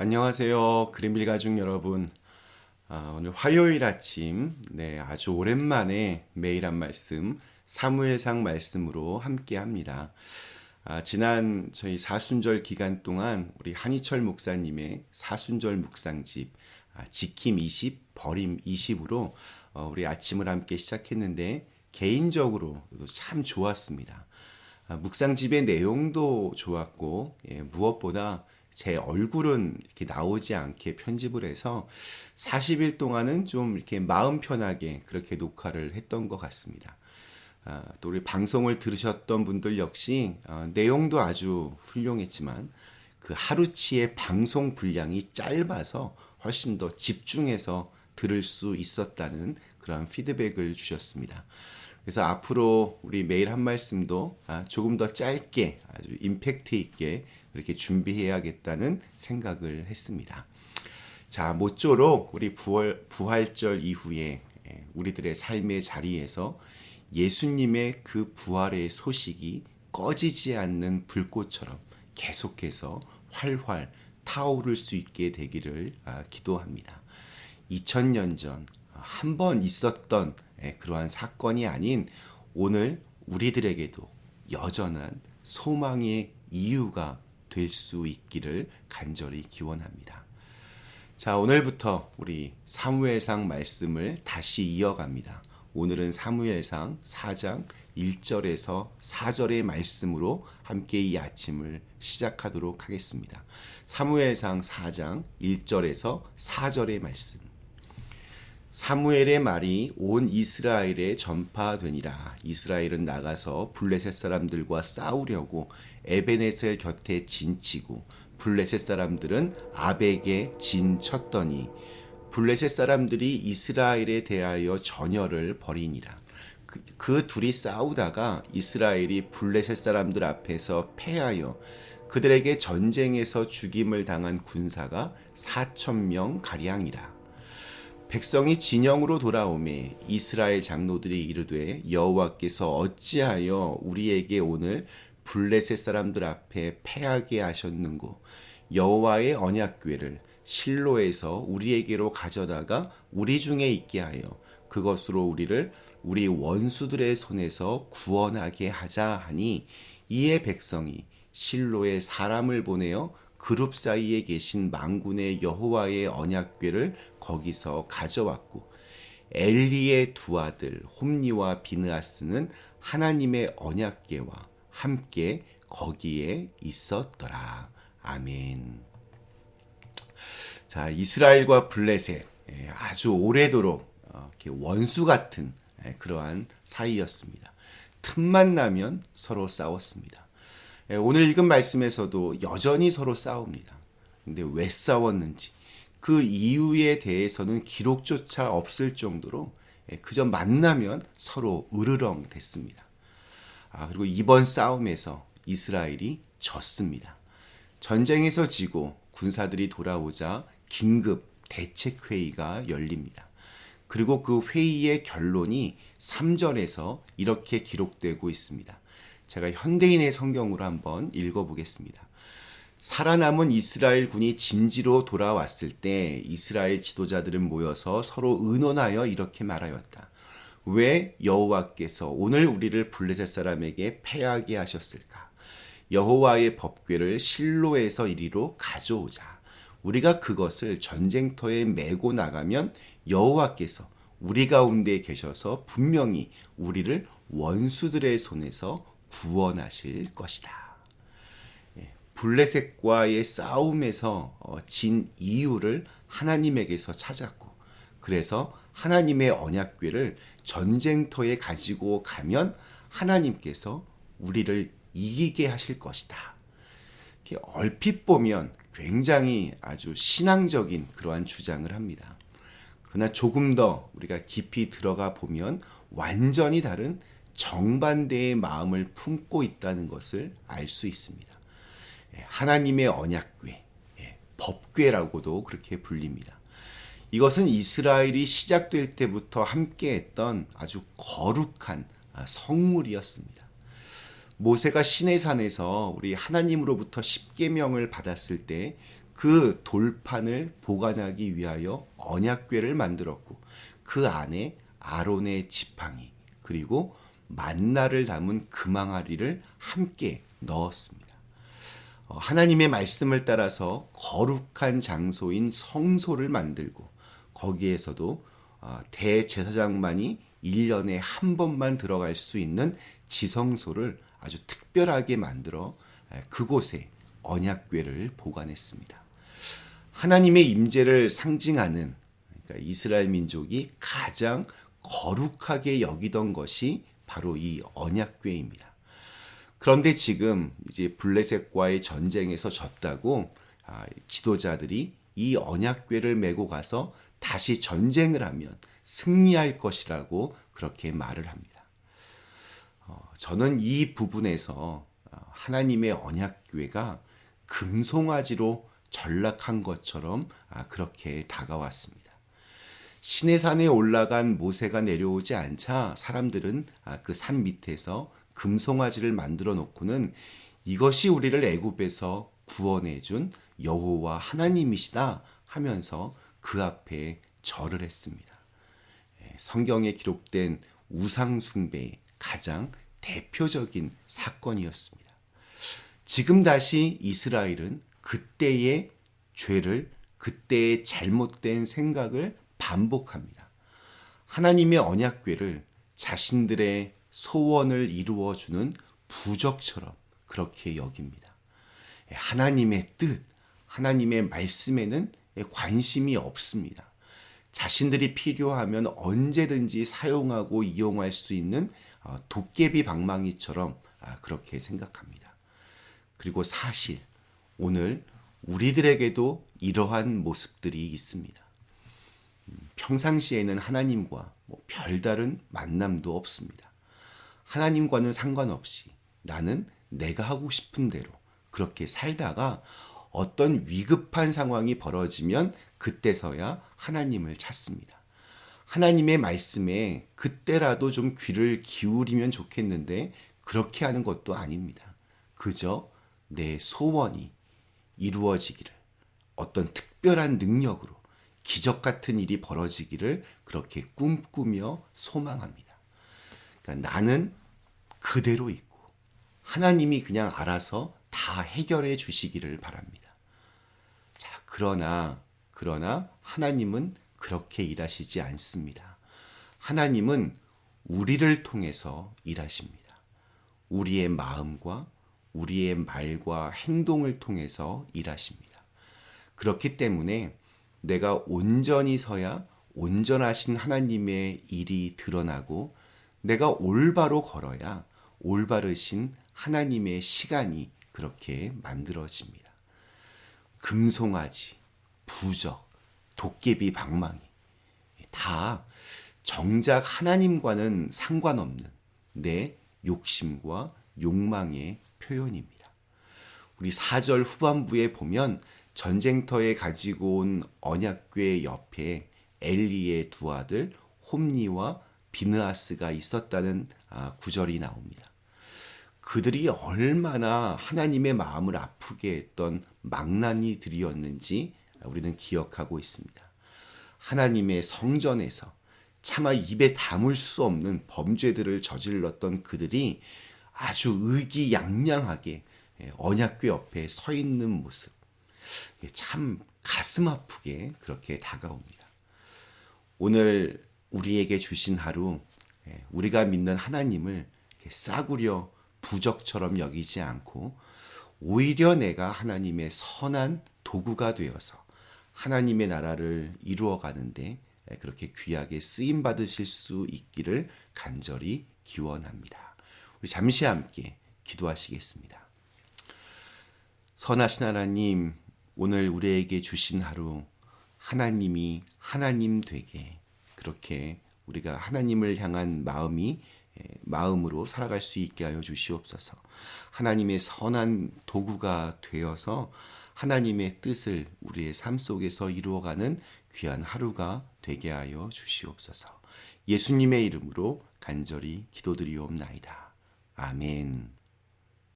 안녕하세요. 그린빌 가족 여러분. 오늘 화요일 아침, 아주 오랜만에 매일 한 말씀, 사무엘상 말씀으로 함께 합니다. 지난 저희 사순절 기간 동안 우리 한희철 목사님의 사순절 묵상집, 지킴 20, 버림 20으로 우리 아침을 함께 시작했는데, 개인적으로 참 좋았습니다. 묵상집의 내용도 좋았고, 무엇보다 제 얼굴은 이렇게 나오지 않게 편집을 해서 40일 동안은 좀 이렇게 마음 편하게 그렇게 녹화를 했던 것 같습니다. 또 우리 방송을 들으셨던 분들 역시 내용도 아주 훌륭했지만 그 하루치의 방송 분량이 짧아서 훨씬 더 집중해서 들을 수 있었다는 그런 피드백을 주셨습니다. 그래서 앞으로 우리 매일 한 말씀도 조금 더 짧게 아주 임팩트 있게 그렇게 준비해야겠다는 생각을 했습니다. 자, 모쪼록 우리 부활절 이후에 우리들의 삶의 자리에서 예수님의 그 부활의 소식이 꺼지지 않는 불꽃처럼 계속해서 활활 타오를 수 있게 되기를 기도합니다. 2000년 전 한 번 있었던 그러한 사건이 아닌 오늘 우리들에게도 여전한 소망의 이유가 될 수 있기를 간절히 기원합니다. 자, 오늘부터 우리 사무엘상 말씀을 다시 이어갑니다. 오늘은 사무엘상 4장 1절에서 4절의 말씀으로 함께 이 아침을 시작하도록 하겠습니다. 사무엘상 4장 1절에서 4절의 말씀. 사무엘의 말이 온 이스라엘에 전파되니라. 이스라엘은 나가서 블레셋 사람들과 싸우려고 에베네셀 곁에 진치고 블레셋 사람들은 아벡에 진쳤더니 블레셋 사람들이 이스라엘에 대하여 전열을 벌이니라. 그 둘이 싸우다가 이스라엘이 블레셋 사람들 앞에서 패하여 그들에게 전쟁에서 죽임을 당한 군사가 4,000명 가량이라. 백성이 진영으로 돌아오매 이스라엘 장로들이 이르되 여호와께서 어찌하여 우리에게 오늘 블레셋 사람들 앞에 패하게 하셨는고 여호와의 언약궤를 실로에서 우리에게로 가져다가 우리 중에 있게 하여 그것으로 우리를 우리 원수들의 손에서 구원하게 하자 하니 이에 백성이 실로에 사람을 보내어 그룹 사이에 계신 만군의 여호와의 언약궤를 거기서 가져왔고 엘리의 두 아들 홈니와 비느하스는 하나님의 언약궤와 함께 거기에 있었더라. 아멘. 자, 이스라엘과 블레셋 아주 오래도록 이렇게 원수 같은 그러한 사이였습니다. 틈만 나면 서로 싸웠습니다. 오늘 읽은 말씀에서도 여전히 서로 싸웁니다. 근데 왜 싸웠는지 그 이유에 대해서는 기록조차 없을 정도로 그저 만나면 서로 으르렁 됐습니다. 그리고 이번 싸움에서 이스라엘이 졌습니다. 전쟁에서 지고 군사들이 돌아오자 긴급 대책회의가 열립니다. 그리고 그 회의의 결론이 3절에서 이렇게 기록되고 있습니다. 제가 현대인의 성경으로 한번 읽어보겠습니다. 살아남은 이스라엘 군이 진지로 돌아왔을 때 이스라엘 지도자들은 모여서 서로 의논하여 이렇게 말하였다. 왜 여호와께서 오늘 우리를 블레셋 사람에게 패하게 하셨을까? 여호와의 법궤를 실로에서 이리로 가져오자. 우리가 그것을 전쟁터에 메고 나가면 여호와께서 우리 가운데 계셔서 분명히 우리를 원수들의 손에서 구원하실 것이다. 블레셋과의 싸움에서 진 이유를 하나님에게서 찾았고 그래서 하나님의 언약궤를 전쟁터에 가지고 가면 하나님께서 우리를 이기게 하실 것이다. 이렇게 얼핏 보면 굉장히 아주 신앙적인 그러한 주장을 합니다. 그러나 조금 더 우리가 깊이 들어가 보면 완전히 다른 정반대의 마음을 품고 있다는 것을 알 수 있습니다. 하나님의 언약궤, 법궤라고도 그렇게 불립니다. 이것은 이스라엘이 시작될 때부터 함께했던 아주 거룩한 성물이었습니다. 모세가 시내산에서 우리 하나님으로부터 십계명을 받았을 때 그 돌판을 보관하기 위하여 언약궤를 만들었고 그 안에 아론의 지팡이 그리고 만나를 담은 금항아리를 함께 넣었습니다. 하나님의 말씀을 따라서 거룩한 장소인 성소를 만들고 거기에서도 대제사장만이 1년에 한 번만 들어갈 수 있는 지성소를 아주 특별하게 만들어 그곳에 언약궤를 보관했습니다. 하나님의 임재를 상징하는 그러니까 이스라엘 민족이 가장 거룩하게 여기던 것이 바로 이 언약궤입니다. 그런데 지금 이제 블레셋과의 전쟁에서 졌다고 지도자들이 이 언약궤를 메고 가서 다시 전쟁을 하면 승리할 것이라고 그렇게 말을 합니다. 저는 이 부분에서 하나님의 언약궤가 금송아지로 전락한 것처럼 그렇게 다가왔습니다. 시내산에 올라간 모세가 내려오지 않자 사람들은 그 산 밑에서 금송아지를 만들어 놓고는 이것이 우리를 애굽에서 구원해 준 여호와 하나님이시다 하면서 그 앞에 절을 했습니다. 성경에 기록된 우상 숭배의 가장 대표적인 사건이었습니다. 지금 다시 이스라엘은 그때의 죄를, 그때의 잘못된 생각을 반복합니다. 하나님의 언약궤를 자신들의 소원을 이루어주는 부적처럼 그렇게 여깁니다. 하나님의 뜻, 하나님의 말씀에는 관심이 없습니다. 자신들이 필요하면 언제든지 사용하고 이용할 수 있는 도깨비 방망이처럼 그렇게 생각합니다. 그리고 사실 오늘 우리들에게도 이러한 모습들이 있습니다. 평상시에는 하나님과 별다른 만남도 없습니다. 하나님과는 상관없이 나는 내가 하고 싶은 대로 그렇게 살다가 어떤 위급한 상황이 벌어지면 그때서야 하나님을 찾습니다. 하나님의 말씀에 그때라도 좀 귀를 기울이면 좋겠는데 그렇게 하는 것도 아닙니다. 그저 내 소원이 이루어지기를 어떤 특별한 능력으로 기적 같은 일이 벌어지기를 그렇게 꿈꾸며 소망합니다. 그러니까 나는 그대로 있고 하나님이 그냥 알아서 다 해결해 주시기를 바랍니다. 자, 그러나 하나님은 그렇게 일하시지 않습니다. 하나님은 우리를 통해서 일하십니다. 우리의 마음과 우리의 말과 행동을 통해서 일하십니다. 그렇기 때문에 내가 온전히 서야 온전하신 하나님의 일이 드러나고 내가 올바로 걸어야 올바르신 하나님의 시간이 그렇게 만들어집니다. 금송아지, 부적, 도깨비 방망이 다 정작 하나님과는 상관없는 내 욕심과 욕망의 표현입니다. 우리 4절 후반부에 보면 전쟁터에 가지고 온 언약궤 옆에 엘리의 두 아들 홈니와 비느하스가 있었다는 구절이 나옵니다. 그들이 얼마나 하나님의 마음을 아프게 했던 망나니들이었는지 우리는 기억하고 있습니다. 하나님의 성전에서 차마 입에 담을 수 없는 범죄들을 저질렀던 그들이 아주 의기양양하게 언약궤 옆에 서 있는 모습, 참 가슴 아프게 그렇게 다가옵니다. 오늘 우리에게 주신 하루, 우리가 믿는 하나님을 싸구려 부적처럼 여기지 않고 오히려 내가 하나님의 선한 도구가 되어서 하나님의 나라를 이루어 가는데 그렇게 귀하게 쓰임 받으실 수 있기를 간절히 기원합니다. 우리 잠시 함께 기도하시겠습니다. 선하신 하나님, 오늘 우리에게 주신 하루 하나님이 하나님 되게 그렇게 우리가 하나님을 향한 마음으로 살아갈 수 있게 하여 주시옵소서. 하나님의 선한 도구가 되어서 하나님의 뜻을 우리의 삶 속에서 이루어가는 귀한 하루가 되게 하여 주시옵소서. 예수님의 이름으로 간절히 기도드리옵나이다. 아멘.